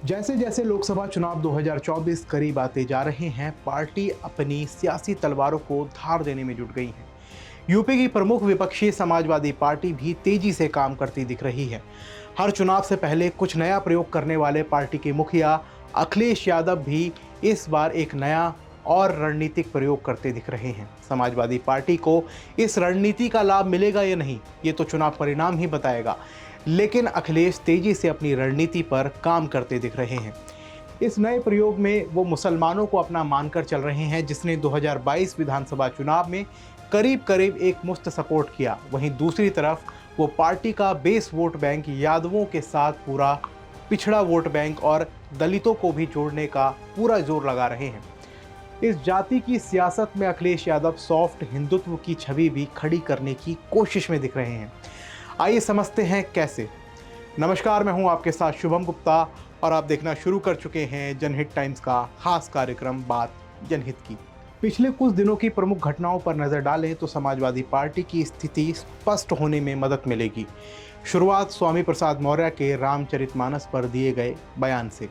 जैसे जैसे लोकसभा चुनाव 2024 करीब आते जा रहे हैं, पार्टी अपनी सियासी तलवारों को धार देने में जुट गई है। यूपी की प्रमुख विपक्षी समाजवादी पार्टी भी तेजी से काम करती दिख रही है। हर चुनाव से पहले कुछ नया प्रयोग करने वाले पार्टी के मुखिया अखिलेश यादव भी इस बार एक नया और रणनीतिक प्रयोग करते दिख रहे हैं। समाजवादी पार्टी को इस रणनीति का लाभ मिलेगा या नहीं, ये तो चुनाव परिणाम ही बताएगा। लेकिन अखिलेश तेजी से अपनी रणनीति पर काम करते दिख रहे हैं। इस नए प्रयोग में वो मुसलमानों को अपना मानकर चल रहे हैं, जिसने 2022 विधानसभा चुनाव में करीब करीब एक मुश्त सपोर्ट किया। वहीं दूसरी तरफ वो पार्टी का बेस वोट बैंक यादवों के साथ पूरा पिछड़ा वोट बैंक और दलितों को भी जोड़ने का पूरा जोर लगा रहे हैं। इस जाति की सियासत में अखिलेश यादव सॉफ्ट हिंदुत्व की छवि भी खड़ी करने की कोशिश में दिख रहे हैं। आइए समझते हैं कैसे। नमस्कार, मैं हूं आपके साथ शुभम गुप्ता और आप देखना शुरू कर चुके हैं जनहित टाइम्स का खास कार्यक्रम बात जनहित की। पिछले कुछ दिनों की प्रमुख घटनाओं पर नजर डालें तो समाजवादी पार्टी की स्थिति स्पष्ट होने में मदद मिलेगी। शुरुआत स्वामी प्रसाद मौर्य के रामचरितमानस पर दिए गए बयान से।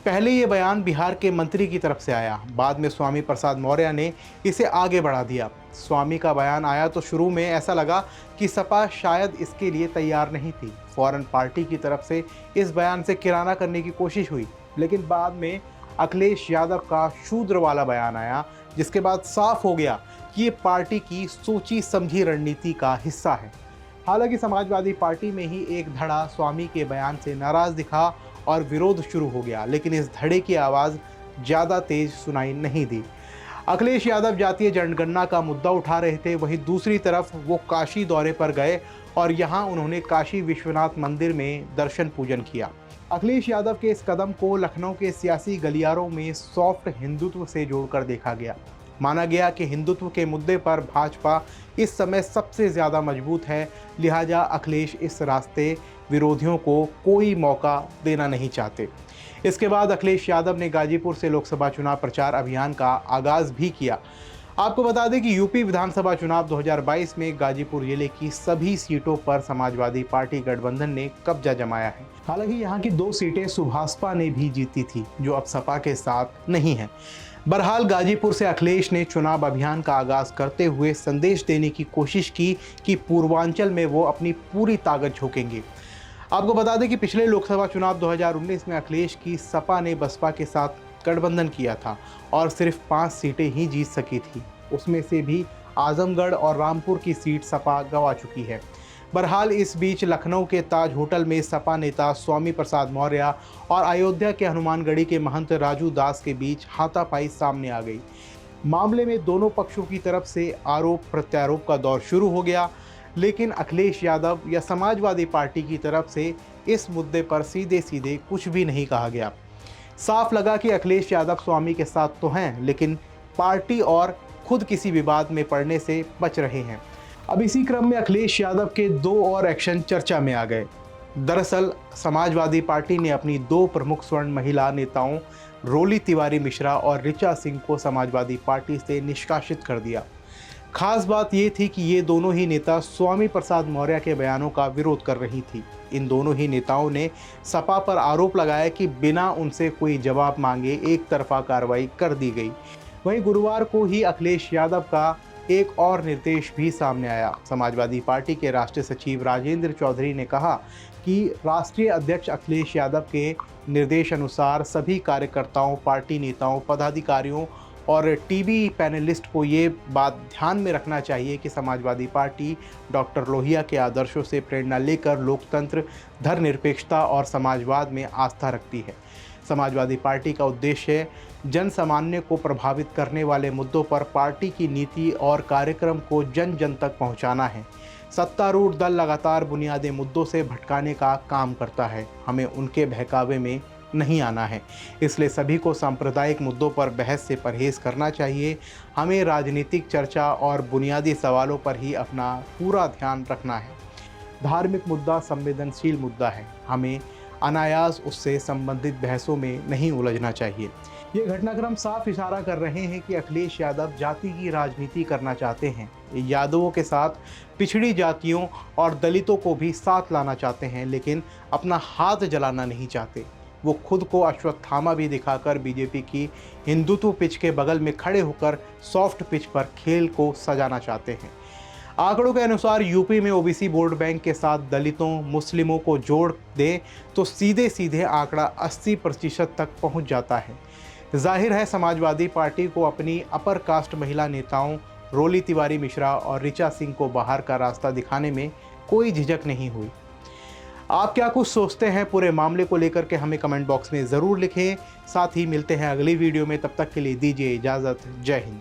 पहले ये बयान बिहार के मंत्री की तरफ से आया, बाद में स्वामी प्रसाद मौर्य ने इसे आगे बढ़ा दिया। स्वामी का बयान आया तो शुरू में ऐसा लगा कि सपा शायद इसके लिए तैयार नहीं थी। फौरन पार्टी की तरफ से इस बयान से किराना करने की कोशिश हुई, लेकिन बाद में अखिलेश यादव का शूद्र वाला बयान आया, जिसके बाद साफ हो गया कि ये पार्टी की सोची समझी रणनीति का हिस्सा है। हालांकि समाजवादी पार्टी में ही एक धड़ा स्वामी के बयान से नाराज दिखा और विरोध शुरू हो गया, लेकिन इस धड़े की आवाज़ ज़्यादा तेज सुनाई नहीं दी। अखिलेश यादव जातीय जनगणना का मुद्दा उठा रहे थे, वहीं दूसरी तरफ वो काशी दौरे पर गए और यहाँ उन्होंने काशी विश्वनाथ मंदिर में दर्शन पूजन किया। अखिलेश यादव के इस कदम को लखनऊ के सियासी गलियारों में सॉफ्ट हिंदुत्व से जोड़कर देखा गया। माना गया कि हिंदुत्व के मुद्दे पर भाजपा इस समय सबसे ज़्यादा मजबूत है, लिहाजा अखिलेश इस रास्ते विरोधियों को कोई मौका देना नहीं चाहते। इसके बाद अखिलेश यादव ने गाजीपुर से लोकसभा चुनाव प्रचार अभियान का आगाज़ भी किया। आपको बता दें कि यूपी विधानसभा चुनाव 2022 में गाजीपुर जिले की सभी सीटों पर समाजवादी पार्टी गठबंधन ने कब्जा जमाया है। हालांकि यहाँ की 2 सीटें सुभाषपा ने भी जीती थी, जो अब सपा के साथ नहीं है। बहरहाल गाजीपुर से अखिलेश ने चुनाव अभियान का आगाज करते हुए संदेश देने की कोशिश की कि पूर्वांचल में वो अपनी पूरी ताकत झोंकेंगे। आपको बता दें कि पिछले लोकसभा चुनाव 2019 में अखिलेश की सपा ने बसपा के साथ गठबंधन किया था और सिर्फ 5 सीटें ही जीत सकी थी। उसमें से भी आजमगढ़ और रामपुर की सीट सपा गंवा चुकी है। बहरहाल इस बीच लखनऊ के ताज होटल में सपा नेता स्वामी प्रसाद मौर्य और अयोध्या के हनुमानगढ़ी के महंत राजू दास के बीच हाथापाई सामने आ गई। मामले में दोनों पक्षों की तरफ से आरोप प्रत्यारोप का दौर शुरू हो गया, लेकिन अखिलेश यादव या समाजवादी पार्टी की तरफ से इस मुद्दे पर सीधे सीधे कुछ भी नहीं कहा गया। साफ लगा कि अखिलेश यादव स्वामी के साथ तो हैं, लेकिन पार्टी और खुद किसी विवाद में पड़ने से बच रहे हैं। अब इसी क्रम में अखिलेश यादव के 2 और एक्शन चर्चा में आ गए। दरअसल समाजवादी पार्टी ने अपनी 2 प्रमुख स्वर्ण महिला नेताओं रोली तिवारी मिश्रा और ऋचा सिंह को समाजवादी पार्टी से निष्कासित कर दिया। खास बात ये थी कि ये दोनों ही नेता स्वामी प्रसाद मौर्य के बयानों का विरोध कर रही थी। इन दोनों ही नेताओं ने सपा पर आरोप लगाया कि बिना उनसे कोई जवाब मांगे एक तरफा कार्रवाई कर दी गई। वहीं गुरुवार को ही अखिलेश यादव का एक और निर्देश भी सामने आया। समाजवादी पार्टी के राष्ट्रीय सचिव राजेंद्र चौधरी ने कहा कि राष्ट्रीय अध्यक्ष अखिलेश यादव के निर्देश अनुसार सभी कार्यकर्ताओं, पार्टी नेताओं, पदाधिकारियों और टीवी पैनलिस्ट को ये बात ध्यान में रखना चाहिए कि समाजवादी पार्टी डॉक्टर लोहिया के आदर्शों से प्रेरणा लेकर लोकतंत्र, धर्मनिरपेक्षता और समाजवाद में आस्था रखती है। समाजवादी पार्टी का उद्देश्य जन सामान्य को प्रभावित करने वाले मुद्दों पर पार्टी की नीति और कार्यक्रम को जन जन तक पहुंचाना है। सत्तारूढ़ दल लगातार बुनियादी मुद्दों से भटकाने का काम करता है। हमें उनके बहकावे में नहीं आना है, इसलिए सभी को सांप्रदायिक मुद्दों पर बहस से परहेज करना चाहिए। हमें राजनीतिक चर्चा और बुनियादी सवालों पर ही अपना पूरा ध्यान रखना है। धार्मिक मुद्दा संवेदनशील मुद्दा है, हमें अनायास उससे संबंधित बहसों में नहीं उलझना चाहिए। ये घटनाक्रम साफ इशारा कर रहे हैं कि अखिलेश यादव जाति की राजनीति करना चाहते हैं। यादवों के साथ पिछड़ी जातियों और दलितों को भी साथ लाना चाहते हैं, लेकिन अपना हाथ जलाना नहीं चाहते। वो खुद को अश्वत्थामा भी दिखाकर बीजेपी की हिंदुत्व पिच के बगल में खड़े होकर सॉफ्ट पिच पर खेल को सजाना चाहते हैं। आंकड़ों के अनुसार यूपी में ओबीसी वोट बैंक के साथ दलितों, मुस्लिमों को जोड़ दे तो सीधे सीधे आंकड़ा 80% तक पहुंच जाता है। जाहिर है समाजवादी पार्टी को अपनी अपर कास्ट महिला नेताओं रोली तिवारी मिश्रा और ऋचा सिंह को बाहर का रास्ता दिखाने में कोई झिझक नहीं हुई। आप क्या कुछ सोचते हैं पूरे मामले को लेकर के हमें कमेंट बॉक्स में ज़रूर लिखें। साथ ही मिलते हैं अगली वीडियो में, तब तक के लिए दीजिए इजाज़त। जय हिंद।